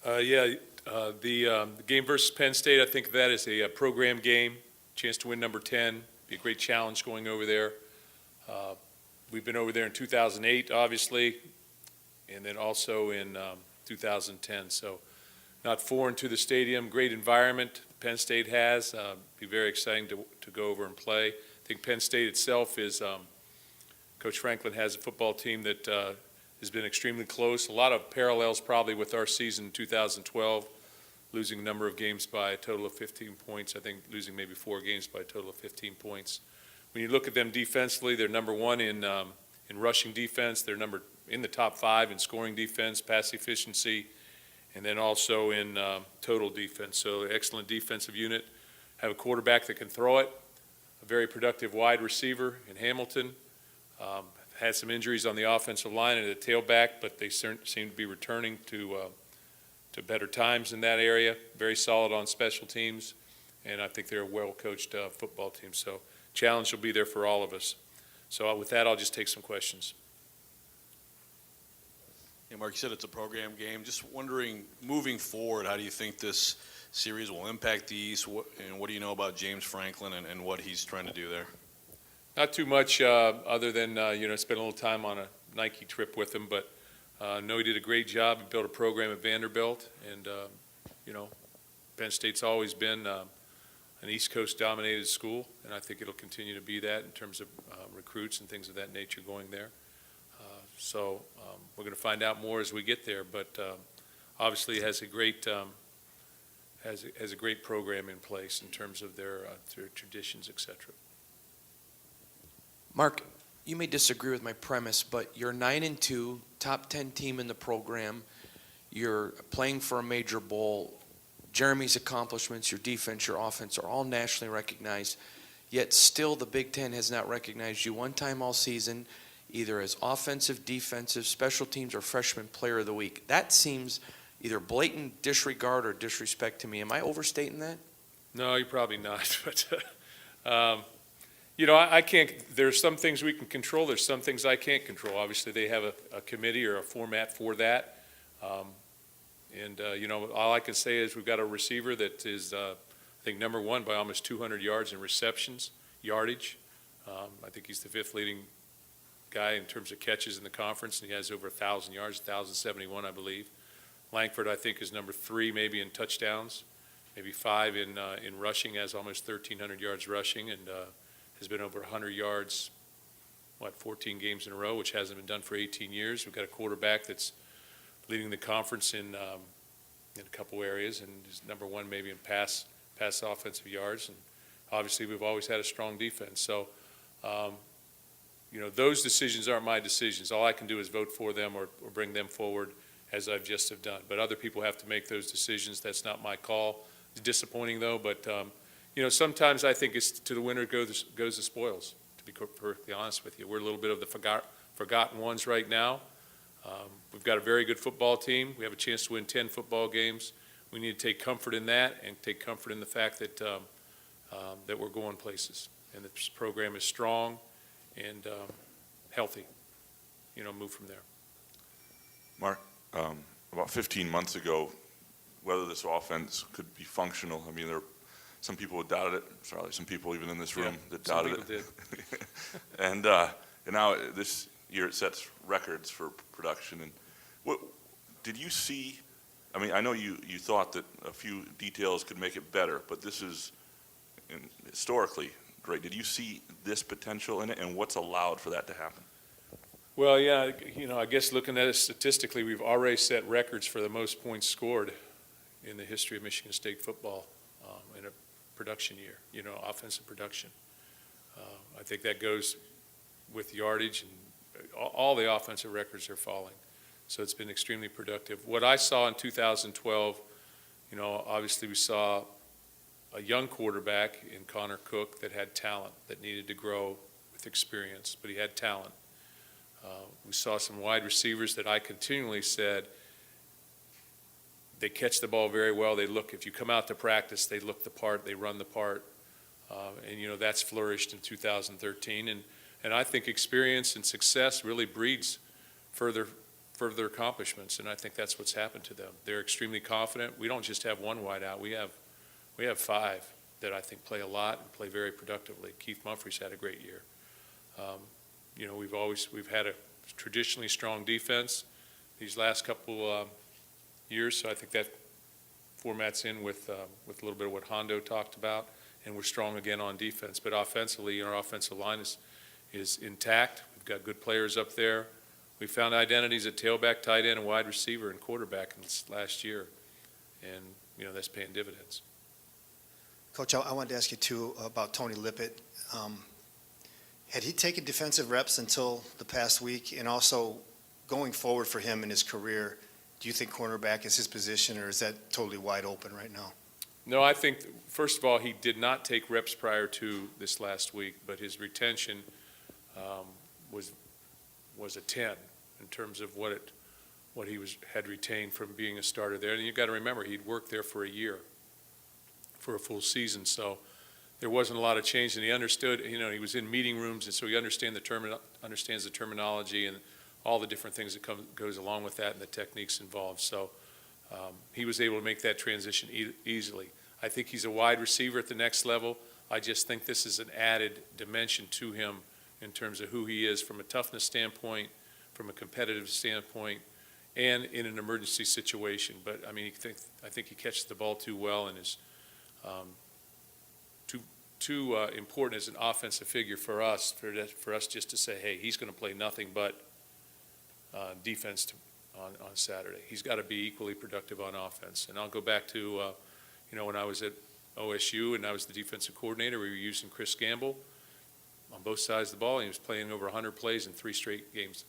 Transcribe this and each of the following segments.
The game versus Penn State, I think that is a program game, chance to win number 10, be a great challenge going over there. We've been over there in 2008, obviously, and then also in 2010. So not foreign to the stadium, great environment Penn State has. Be very exciting to go over and play. I think Penn State itself is, Coach Franklin has a football team that has been extremely close. A lot of parallels probably with our season in 2012, losing a number of games by a total of 15 points. I think losing maybe 4 games by a total of 15 points. When you look at them defensively, they're number 1 in rushing defense. They're in the top 5 in scoring defense, pass efficiency, and then also in total defense. So excellent defensive unit. Have a quarterback that can throw it, a very productive wide receiver in Hamilton. Had some injuries on the offensive line and the tailback, but they seem to be returning to better times in that area. Very solid on special teams, and I think they're a well-coached football team. So challenge will be there for all of us. So with that, I'll just take some questions. Yeah, Mark, you said it's a program game. Just wondering, moving forward, how do you think this series will impact the East? What do you know about James Franklin and what he's trying to do there? Not too much other than, spent a little time on a Nike trip with him, but know he did a great job. He built a program at Vanderbilt, and, Penn State's always been an East Coast dominated school, and I think it'll continue to be that in terms of recruits and things of that nature going there. So we're going to find out more as we get there, but obviously has a great has a great program in place in terms of their traditions, etc. Mark, you may disagree with my premise, but you're 9-2, top 10 team in the program. You're playing for a major bowl. Jeremy's accomplishments, your defense, your offense are all nationally recognized, yet still the Big Ten has not recognized you one time all season, either as offensive, defensive, special teams, or freshman player of the week. That seems either blatant disregard or disrespect to me. Am I overstating that? No, you're probably not, but I can't. There's some things we can control. There's some things I can't control. Obviously, they have a committee or a format for that. All I can say is we've got a receiver that is, I think, number 1 by almost 200 yards in receptions, yardage. I think he's the 5th leading guy in terms of catches in the conference, and he has over 1,000 yards, 1,071, I believe. Langford, I think, is number 3 maybe in touchdowns, maybe 5 in rushing, has almost 1,300 yards rushing, and has been over 100 yards, 14 games in a row, which hasn't been done for 18 years. We've got a quarterback that's leading the conference in a couple areas, and is number 1 maybe in pass offensive yards. And obviously, we've always had a strong defense. So, those decisions aren't my decisions. All I can do is vote for them or bring them forward as I've just have done. But other people have to make those decisions. That's not my call. It's disappointing, though, but sometimes I think it's to the winner goes the spoils, to be perfectly honest with you. We're a little bit of the forgotten ones right now. We've got a very good football team. We have a chance to win 10 football games. We need to take comfort in that and take comfort in the fact that that we're going places. And this program is strong and healthy. Move from there. Mark, about 15 months ago, whether this offense could be functional, I mean, there some people who doubted it. Sorry, some people even in this room that doubted it. Did. And now this year it sets records for production. And what did you see? I mean, I know you thought that a few details could make it better, but this is historically great. Did you see this potential in it, and what's allowed for that to happen? Well, yeah, I guess looking at it statistically, we've already set records for the most points scored in the history of Michigan State football in a production year, offensive production. I think that goes with yardage, and all the offensive records are falling. So it's been extremely productive. What I saw in 2012, obviously we saw a young quarterback in Connor Cook that had talent, that needed to grow with experience, but he had talent. We saw some wide receivers that I continually said they catch the ball very well. If you come out to practice, they look the part, they run the part. And that's flourished in 2013. And I think experience and success really breeds further further accomplishments, and I think that's what's happened to them. They're extremely confident. We don't just have one wideout. We have five that I think play a lot and play very productively. Keith Mumphrey's had a great year. We've had a traditionally strong defense these last couple years, so I think that formats in with a little bit of what Hondo talked about, and we're strong again on defense. But offensively, our offensive line is intact. We've got good players up there. We found identities at tailback, tight end, and wide receiver and quarterback in this last year, and that's paying dividends. Coach, I wanted to ask you too about Tony Lippett. Had he taken defensive reps until the past week? And also, going forward for him in his career, do you think cornerback is his position, or is that totally wide open right now? No, I think, first of all, he did not take reps prior to this last week, but his retention was a 10 in terms of what he had retained from being a starter there. And you've got to remember, he'd worked there for a year, for a full season, so there wasn't a lot of change, and he understood, he was in meeting rooms, and so he understands the terminology and all the different things that goes along with that and the techniques involved. So he was able to make that transition easily. I think he's a wide receiver at the next level. I just think this is an added dimension to him in terms of who he is from a toughness standpoint, from a competitive standpoint, and in an emergency situation. But I think he catches the ball too well and is too important as an offensive figure for us just to say, hey, he's going to play nothing but defense on Saturday. He's got to be equally productive on offense. And I'll go back to when I was at OSU and I was the defensive coordinator, we were using Chris Gamble on both sides of the ball. He was playing over 100 plays in three straight games.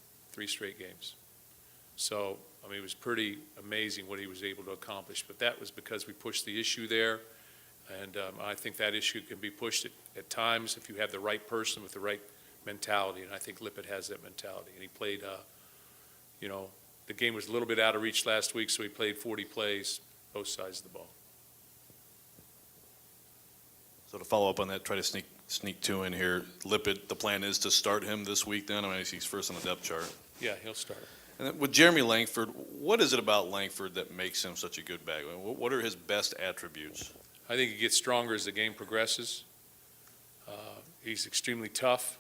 So, it was pretty amazing what he was able to accomplish. But that was because we pushed the issue there. And I think that issue can be pushed at times if you have the right person with the right mentality. And I think Lippett has that mentality. And he played, the game was a little bit out of reach last week, so he played 40 plays, both sides of the ball. So to follow up on that, try to sneak two in here. Lippett, the plan is to start him this week then? He's first on the depth chart. Yeah, he'll start. And then with Jeremy Langford, what is it about Langford that makes him such a good back? What are his best attributes? I think he gets stronger as the game progresses. He's extremely tough.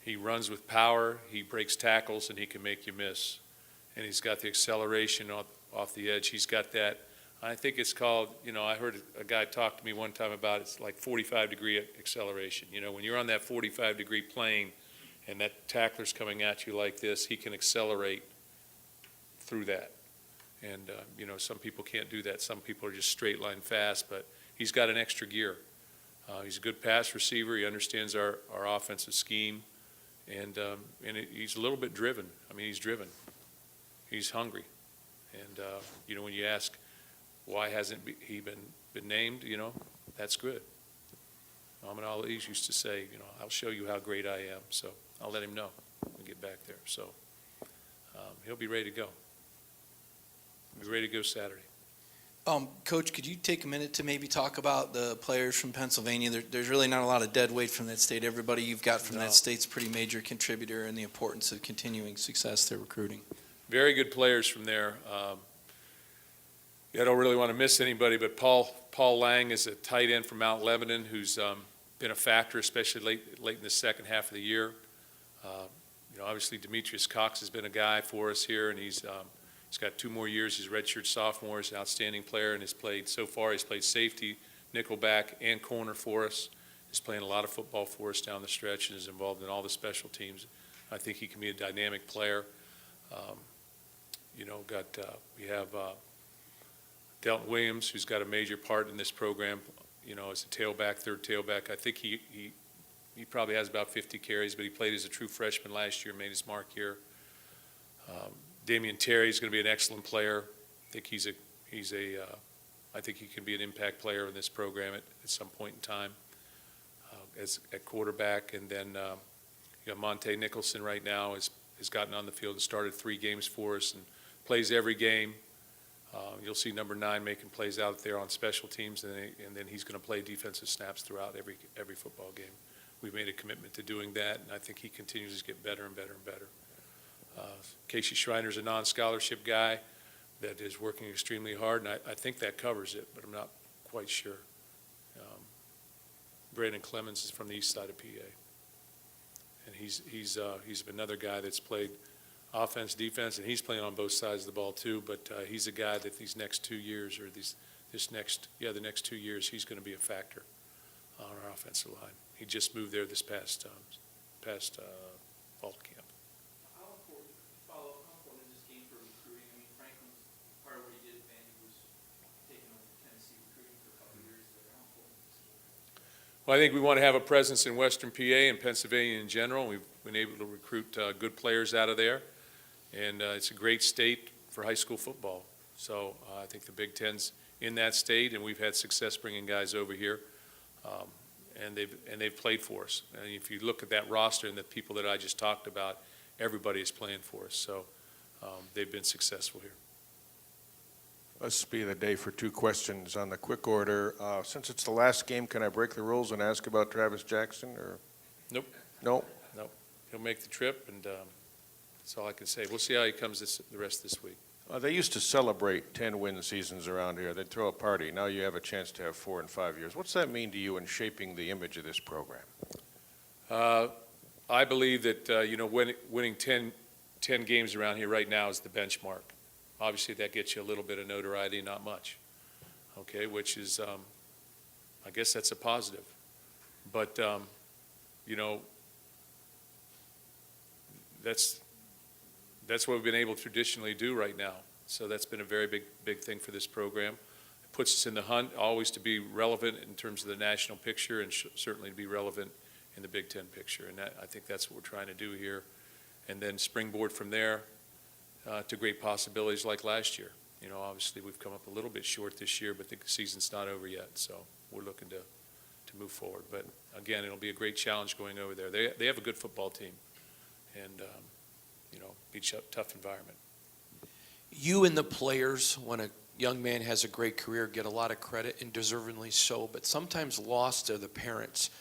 He runs with power. He breaks tackles, and he can make you miss. And he's got the acceleration off the edge. He's got that. I think it's called, I heard a guy talk to me one time about it's like 45-degree acceleration. When you're on that 45-degree plane and that tackler's coming at you like this, he can accelerate through that. And, some people can't do that. Some people are just straight line fast, but he's got an extra gear. He's a good pass receiver. He understands our offensive scheme, and he's a little bit driven. He's driven. He's hungry. And, when you ask why hasn't he been named, that's good. Muhammad Ali used to say, I'll show you how great I am. So I'll let him know when we get back there. So he'll be ready to go. He'll be ready to go Saturday. Coach, could you take a minute to maybe talk about the players from Pennsylvania? There's really not a lot of dead weight from that state. Everybody you've got from that state's a pretty major contributor in the importance of continuing success they're recruiting. Very good players from there. I don't really want to miss anybody, but Paul Lang is a tight end from Mount Lebanon who's been a factor, especially late in the second half of the year. Obviously Demetrius Cox has been a guy for us here, and he's got 2 more years. He's a redshirt sophomore. He's an outstanding player, and he's played safety, nickelback, and corner for us. He's playing a lot of football for us down the stretch and is involved in all the special teams. I think he can be a dynamic player. We have Delton Williams, who's got a major part in this program, as a tailback, third tailback. I think he probably has about 50 carries, but he played as a true freshman last year, made his mark here. Damian Terry is going to be an excellent player. I think I think he can be an impact player in this program at some point in time at quarterback. And then Monte Nicholson right now has gotten on the field and started 3 games for us and plays every game. You'll see number 9 making plays out there on special teams, and then he's going to play defensive snaps throughout every football game. We've made a commitment to doing that, and I think he continues to get better and better and better. Casey Schreiner's a non-scholarship guy that is working extremely hard, and I think that covers it, but I'm not quite sure. Brandon Clemens is from the east side of PA, and he's another guy that's played offense, defense, and he's playing on both sides of the ball too. But he's a guy that these next 2 years, or the next 2 years, he's going to be a factor on our offensive line. He just moved there this past fall camp. How important, follow-up, how important is this game for recruiting? I mean, Franklin's, part of what he did at Penn, he was taking over Tennessee recruiting for a couple of years there. How important is this game? Well, I think we want to have a presence in Western PA and Pennsylvania in general. We've been able to recruit good players out of there, and it's a great state for high school football. So I think the Big Ten's in that state, and we've had success bringing guys over here, and they've played for us. And if you look at that roster and the people that I just talked about, everybody is playing for us. So they've been successful here. Let's be the day for 2 questions on the quick order. Since it's the last game, can I break the rules and ask about Travis Jackson, or? Nope. No? He'll make the trip, and that's all I can say. We'll see how he comes the rest of this week. They used to celebrate 10-win seasons around here. They'd throw a party. Now you have a chance to have 4 and 5 years. What's that mean to you in shaping the image of this program? I believe that, winning 10 games around here right now is the benchmark. Obviously, that gets you a little bit of notoriety, not much, okay, which is, I guess that's a positive. But, that's what we've been able to traditionally do right now. So that's been a very big thing for this program. It puts us in the hunt, always to be relevant in terms of the national picture, and certainly to be relevant in the Big Ten picture. And I think that's what we're trying to do here. And then springboard from there to great possibilities like last year. Obviously we've come up a little bit short this year, but the season's not over yet. So we're looking to move forward. But again, it'll be a great challenge going over there. They have a good football team, and be a tough environment. You and the players, when a young man has a great career, get a lot of credit, and deservingly so, but sometimes lost are the parents.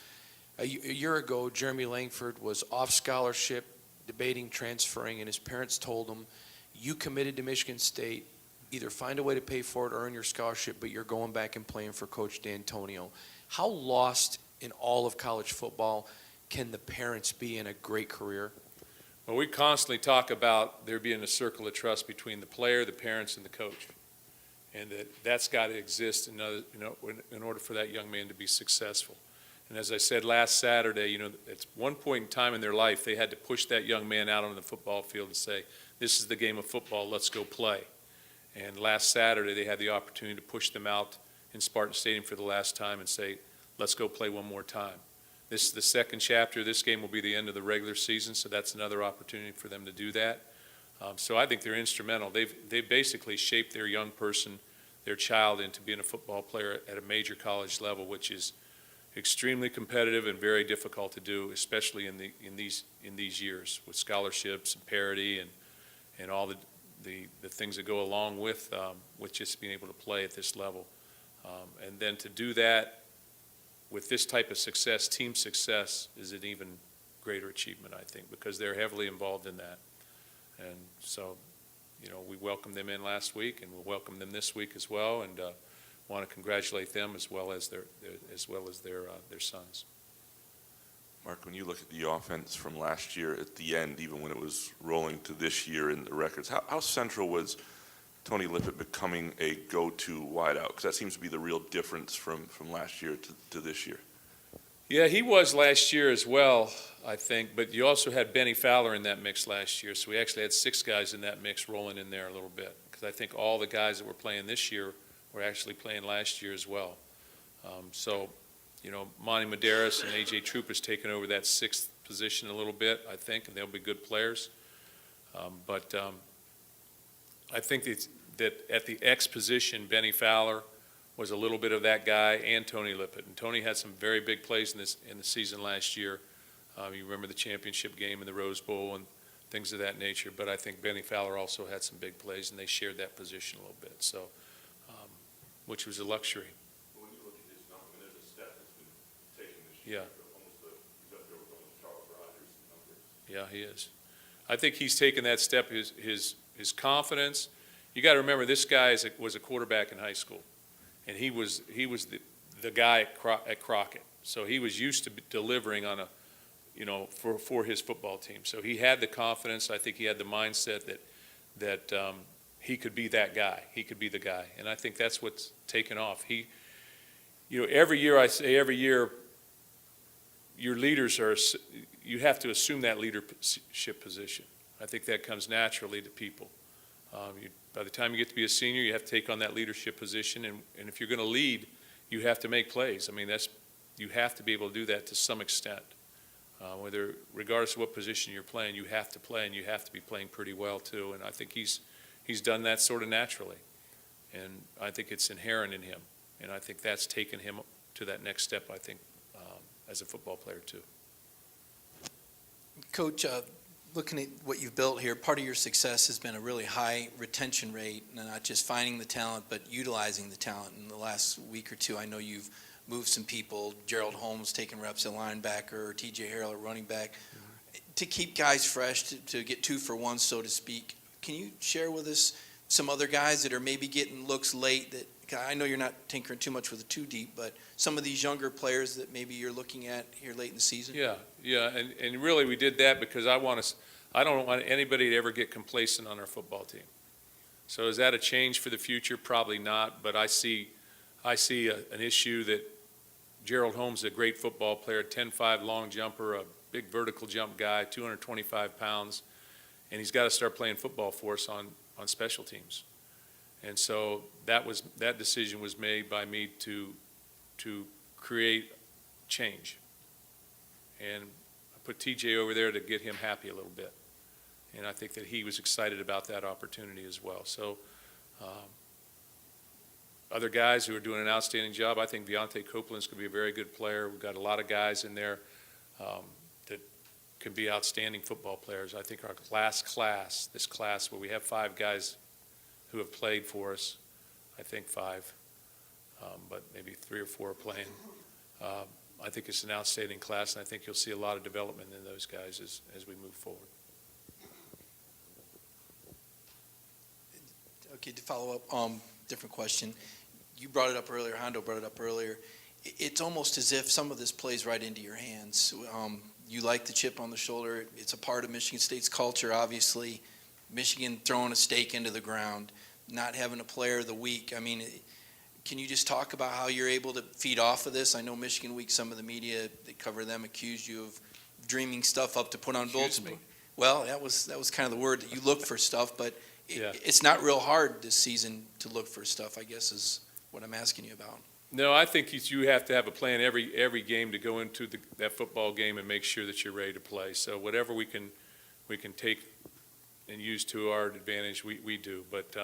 A year ago, Jeremy Langford was off scholarship, debating transferring, and his parents told him, you committed to Michigan State, either find a way to pay for it or earn your scholarship, but you're going back and playing for Coach Dantonio. How lost in all of college football can the parents be in a great career? Well, we constantly talk about there being a circle of trust between the player, the parents, and the coach, and that's got to exist in order for that young man to be successful. And as I said last Saturday, at one point in time in their life, they had to push that young man out on the football field and say, this is the game of football, let's go play. And last Saturday, they had the opportunity to push them out in Spartan Stadium for the last time and say, let's go play one more time. This is the second chapter. This game will be the end of the regular season, so that's another opportunity for them to do that. So I think they're instrumental. They've basically shaped their young person, their child, into being a football player at a major college level, which is extremely competitive and very difficult to do, especially in these years with scholarships and parity and all the things that go along with just being able to play at this level. And then to do that with this type of success, team success, is an even greater achievement, I think, because they're heavily involved in that. And so, we welcomed them in last week, and we'll welcome them this week as well, and want to congratulate them as well as their sons. Mark, when you look at the offense from last year at the end, even when it was rolling to this year in the records, how central was Tony Lippett becoming a go-to wideout? Because that seems to be the real difference from last year to this year. Yeah, he was last year as well, I think, but you also had Benny Fowler in that mix last year, so we actually had 6 guys in that mix rolling in there a little bit, because I think all the guys that were playing this year were actually playing last year as well. Monty Medeiros and A.J. Troop has taken over that 6th position a little bit, I think, and they'll be good players. But I think that at the X position, Benny Fowler was a little bit of that guy, and Tony Lippett. And Tony had some very big plays in the season last year. You remember the championship game in the Rose Bowl and things of that nature. But I think Benny Fowler also had some big plays, and they shared that position a little bit. So, which was a luxury. When you look at his number, there's a step that's been taken this year. Yeah. Almost he's up there with almost Charles Rogers numbers. Yeah, he is. I think he's taken that step, his confidence. You got to remember, this guy was a quarterback in high school, and he was the guy at Crockett. So he was used to delivering on for his football team. So he had the confidence. I think he had the mindset that he could be that guy. He could be the guy, and I think that's what's taken off. Every year, your leaders you have to assume that leadership position. I think that comes naturally to people. By the time you get to be a senior, you have to take on that leadership position, and if you're going to lead, you have to make plays. I mean, you have to be able to do that to some extent. Regardless of what position you're playing, you have to play, and you have to be playing pretty well too. And I think he's done that sort of naturally, and I think it's inherent in him. And I think that's taken him to that next step, I think, as a football player too. Coach, looking at what you've built here, part of your success has been a really high retention rate, and not just finding the talent, but utilizing the talent. In the last week or two, I know you've moved some people, Gerald Holmes taking reps at linebacker, TJ Harrell at running back, to keep guys fresh, to get 2 for 1, so to speak. Can you share with us some other guys that are maybe getting looks late that, I know you're not tinkering too much with the 2 deep, but some of these younger players that maybe you're looking at here late in the season? Yeah, and really we did that because I don't want anybody to ever get complacent on our football team. So is that a change for the future? Probably not, but I see an issue that Gerald Holmes is a great football player, 10'5" long jumper, a big vertical jump guy, 225 pounds, and he's got to start playing football for us on special teams. And so that decision was made by me to create change. And I put TJ over there to get him happy a little bit. And I think that he was excited about that opportunity as well. So other guys who are doing an outstanding job, I think Deontay Copeland's going to be a very good player. We've got a lot of guys in there that can be outstanding football players. I think our last class, this class where we have 5 guys who have played for us, I think 5, but maybe 3 or 4 are playing. I think it's an outstanding class, and I think you'll see a lot of development in those guys as we move forward. Okay, to follow up, different question. You brought it up earlier, Hondo brought it up earlier. It's almost as if some of this plays right into your hands. You like the chip on the shoulder. It's a part of Michigan State's culture, obviously. Michigan throwing a stake into the ground, not having a player of the week. I mean, can you just talk about how you're able to feed off of this? I know Michigan Week, some of the media that cover them accused you of dreaming stuff up to put on bulletin board. Well, that was kind of the word, that you look for stuff, but it's not real hard this season to look for stuff, I guess, is what I'm asking you about. No, I think you have to have a plan every game to go into that football game and make sure that you're ready to play. So whatever we can take and use to our advantage, we do. But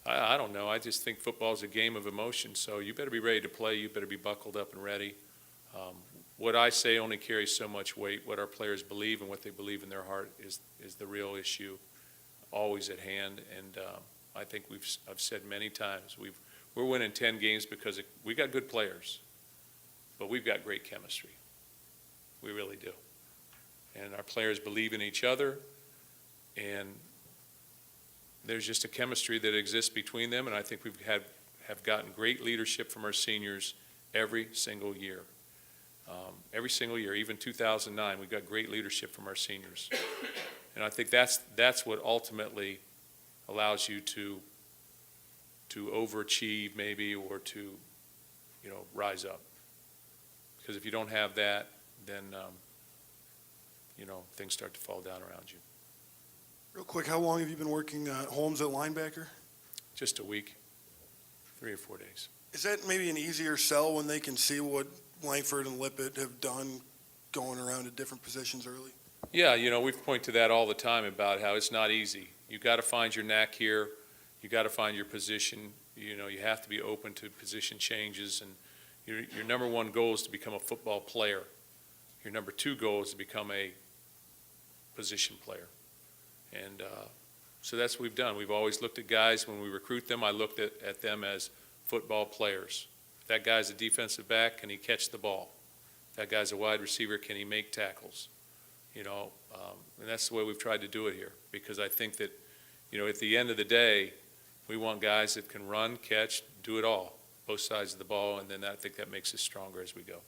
I don't know. I just think football is a game of emotion. So you better be ready to play. You better be buckled up and ready. What I say only carries so much weight. What our players believe and what they believe in their heart is the real issue, always at hand. And I think I've said many times we're winning 10 games because we got good players, but we've got great chemistry. We really do. And our players believe in each other, and there's just a chemistry that exists between them, and I think have gotten great leadership from our seniors every single year. Every single year, even 2009, we got great leadership from our seniors. And I think that's what ultimately allows you to overachieve maybe, or to rise up. Because if you don't have that, then things start to fall down around you. Real quick, how long have you been working Holmes at linebacker? Just a week, 3 or 4 days. Is that maybe an easier sell when they can see what Langford and Lippett have done going around at different positions early? Yeah, we've pointed to that all the time about how it's not easy. You got to find your knack here. You got to find your position. You have to be open to position changes, and your number 1 goal is to become a football player. Your number 2 goal is to become a position player. And so that's what we've done. We've always looked at guys, when we recruit them, I looked at them as football players. If that guy's a defensive back, can he catch the ball? If that guy's a wide receiver, can he make tackles? and that's the way we've tried to do it here, because I think that, at the end of the day, we want guys that can run, catch, do it all, both sides of the ball, and then I think that makes us stronger as we go.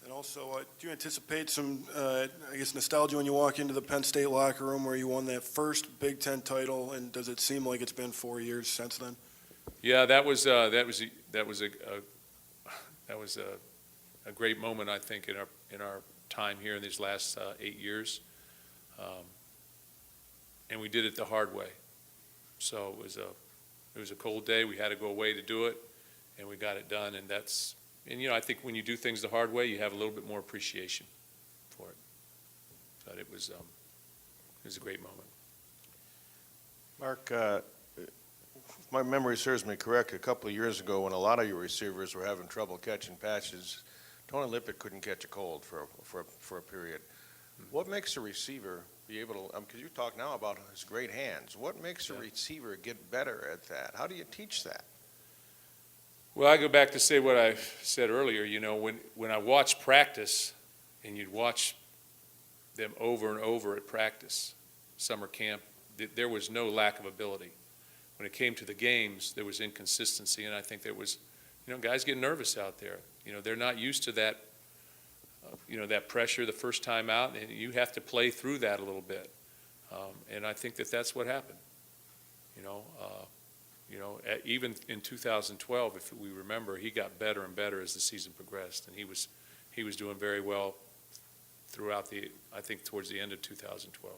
And also, do you anticipate some, nostalgia when you walk into the Penn State locker room where you won that first Big Ten title, and does it seem like it's been 4 years since then? Yeah, that was a great moment, I think, in our time here in these last 8 years, and we did it the hard way. So it was a cold day. We had to go away to do it, and we got it done. And I think when you do things the hard way, you have a little bit more appreciation for it. But it was a great moment. Mark, if my memory serves me correct, a couple of years ago when a lot of your receivers were having trouble catching passes, Tony Lippett couldn't catch a cold for a period. What makes a receiver be able to, because you talk now about his great hands, what makes a receiver get better at that? How do you teach that? Well, I go back to say what I said earlier. When I watch practice, and you'd watch them over and over at practice, summer camp, there was no lack of ability. When it came to the games, there was inconsistency, and I think there was, guys get nervous out there. They're not used to that, that pressure the first time out, and you have to play through that a little bit. And I think that's what happened. Even in 2012, if we remember, he got better and better as the season progressed, and he was doing very well throughout I think towards the end of 2012.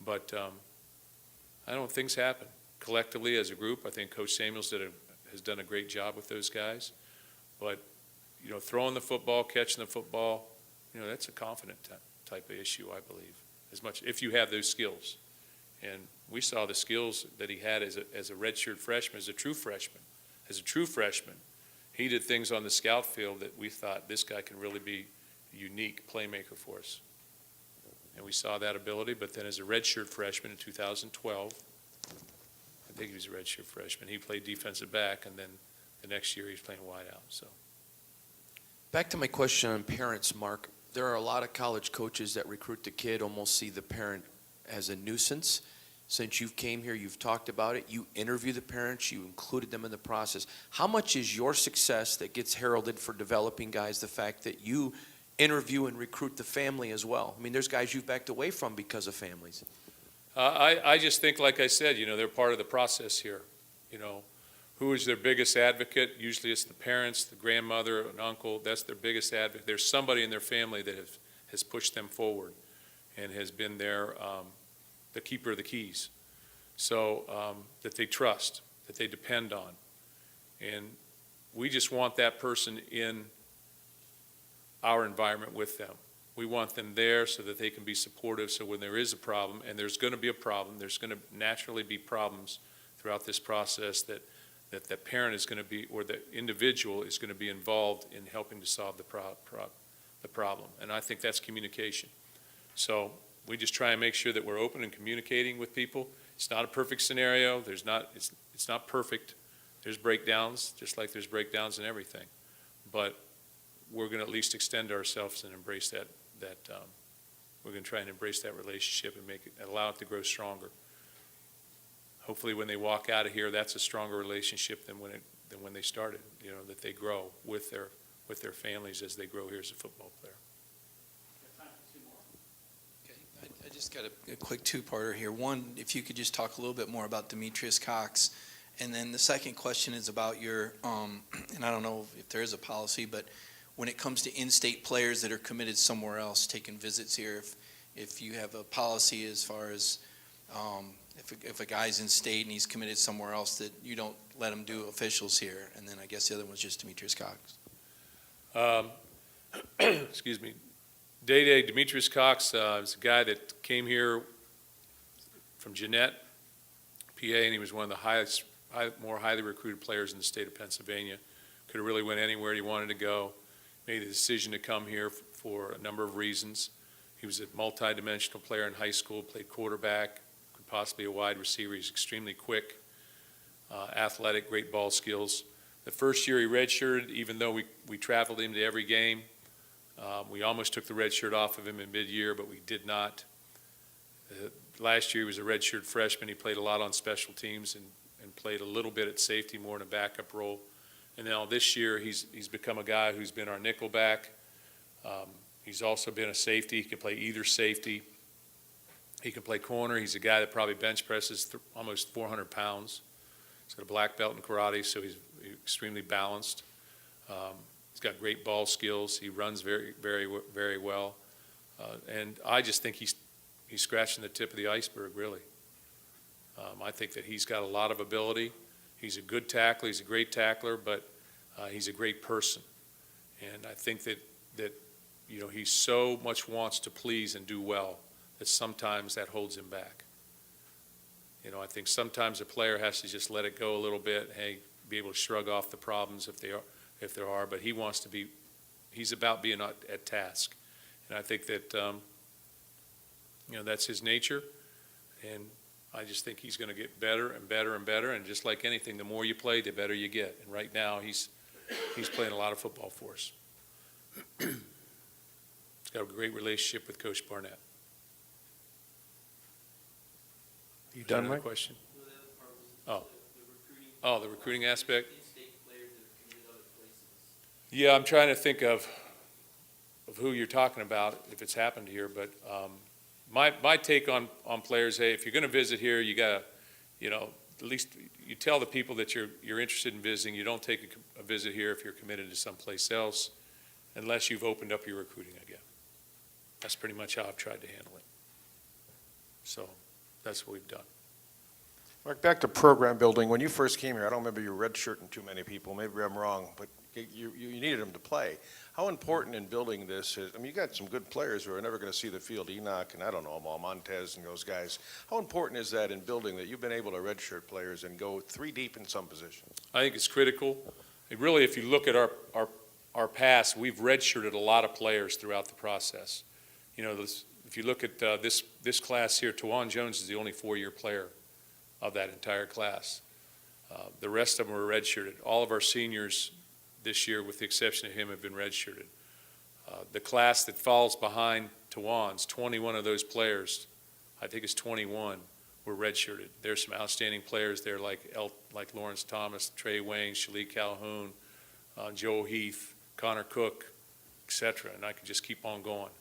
But I don't know, things happen. Collectively as a group, I think Coach Samuels has done a great job with those guys. But, throwing the football, catching the football, that's a confident type of issue, I believe, as much if you have those skills. And we saw the skills that he had as a redshirt freshman, as a true freshman. As a true freshman, he did things on the scout field that we thought this guy can really be a unique playmaker for us. And we saw that ability, but then as a redshirt freshman in 2012, I think he was a redshirt freshman, he played defensive back, and then the next year he was playing wide out. So, Back to my question on parents, Mark. There are a lot of college coaches that recruit the kid, almost see the parent as a nuisance. Since you've came here, you've talked about it, you interview the parents, you included them in the process. How much is your success that gets heralded for developing guys the fact that you interview and recruit the family as well? I mean, there's guys you've backed away from because of families. I just think, like I said, they're part of the process here. Who is their biggest advocate? Usually it's the parents, the grandmother, an uncle. That's their biggest advocate. There's somebody in their family that has pushed them forward and has been there, the keeper of the keys. So that they trust, that they depend on. And we just want that person in our environment with them. We want them there so that they can be supportive, so when there is a problem, and there's going to be a problem, there's going to naturally be problems throughout this process that the parent is going to be, or the individual is going to be involved in helping to solve the problem. And I think that's communication. So we just try and make sure that we're open and communicating with people. It's not a perfect scenario. It's not perfect. There's breakdowns, just like there's breakdowns in everything. But we're going to at least extend ourselves and embrace that we're going to try and embrace that relationship and allow it to grow stronger. Hopefully when they walk out of here, that's a stronger relationship than when they started, that they grow with their families as they grow here as a football player. Okay, I just got a quick two-parter here. One, if you could just talk a little bit more about Demetrius Cox. And then the second question is about your, and I don't know if there is a policy, but when it comes to in-state players that are committed somewhere else, taking visits here, if you have a policy as far as if a guy's in state and he's committed somewhere else, that you don't let him do officials here. And then I guess the other one's just Demetrius Cox. Excuse me. Day Demetrius Cox is a guy that came here from Jeanette, PA, and he was one of the more highly recruited players in the state of Pennsylvania. Could have really went anywhere he wanted to go. Made the decision to come here for a number of reasons. He was a multi-dimensional player in high school, played quarterback, could possibly a wide receiver. He's extremely quick, athletic, great ball skills. The first year he redshirted, even though we traveled him to every game, We almost took the red shirt off of him in mid-year, but we did not. Last year, he was a redshirt freshman. He played a lot on special teams and played a little bit at safety, more in a backup role. And now this year, he's become a guy who's been our nickel back. He's also been a safety. He can play either safety. He can play corner. He's a guy that probably bench presses almost 400 pounds. He's got a black belt in karate, so he's extremely balanced. He's got great ball skills. He runs very, very, very well. And I just think he's scratching the tip of the iceberg, really. I think that he's got a lot of ability. He's a good tackler. He's a great tackler, but he's a great person. And I think that he so much wants to please and do well that sometimes that holds him back. I think sometimes a player has to just let it go a little bit. Hey, be able to shrug off the problems if there are. But he's about being at task. And I think that that's his nature. And I just think he's going to get better and better and better. And just like anything, the more you play, the better you get. And right now, he's playing a lot of football for us. He's got a great relationship with Coach Barnett. You done, Another Mike? question? Well, the other part was Oh. the recruiting. Oh, the recruiting aspect? In-state players that have committed other places. Yeah, I'm trying to think of who you're talking about, if it's happened here, but my take on players, hey, if you're going to visit here, you got to, at least you tell the people that you're interested in visiting. You don't take a visit here if you're committed to someplace else, unless you've opened up your recruiting again. That's pretty much how I've tried to handle it. So that's what we've done. Mark, back to program building. When you first came here, I don't remember you redshirting too many people. Maybe I'm wrong, but you needed them to play. How important in building this is, you got some good players who are never going to see the field, Enoch and I don't know them all, Montez and those guys. How important is that in building that you've been able to redshirt players and go 3 deep in some positions? I think it's critical. And really, if you look at our past, we've redshirted a lot of players throughout the process. If you look at this class here, Tawan Jones is the only 4-year player of that entire class. The rest of them were redshirted. All of our seniors this year, with the exception of him, have been redshirted. The class that falls behind Tawan's, 21 of those players, I think it's 21, were redshirted. There's some outstanding players there like Lawrence Thomas, Trey Wayne, Shalik Calhoun, Joel Heath, Connor Cook, etc. And I could just keep on going.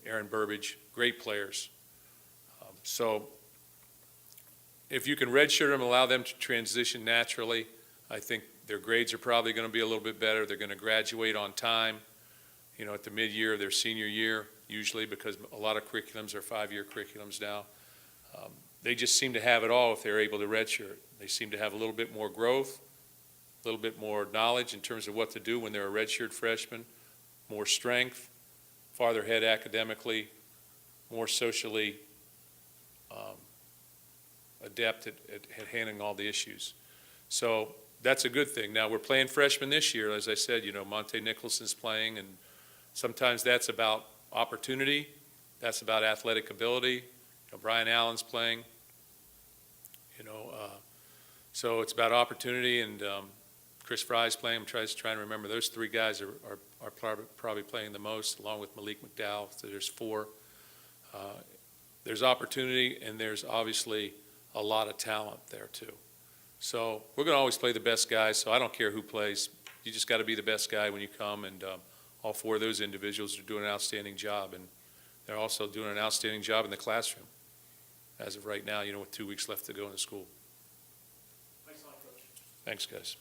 Aaron Burbage, great players. So if you can redshirt them, allow them to transition naturally, I think their grades are probably going to be a little bit better. They're going to graduate on time, at the mid-year of their senior year, usually, because a lot of curriculums are 5-year curriculums now. They just seem to have it all if they're able to redshirt. They seem to have a little bit more growth, a little bit more knowledge in terms of what to do when they're a redshirt freshman, more strength, farther ahead academically, more socially adept at handling all the issues. So that's a good thing. Now, we're playing freshmen this year. As I said, Monte Nicholson's playing, and sometimes that's about opportunity. That's about athletic ability. Brian Allen's playing. So it's about opportunity, and Chris Fry's playing. I'm trying to remember. Those 3 guys are probably playing the most, along with Malik McDowell. So there's 4. There's opportunity, and there's obviously a lot of talent there too. So we're going to always play the best guys, so I don't care who plays. You just got to be the best guy when you come, and all 4 of those individuals are doing an outstanding job, and they're also doing an outstanding job in the classroom as of right now, with 2 weeks left to go in the school. Thanks a lot, Coach. Thanks, guys.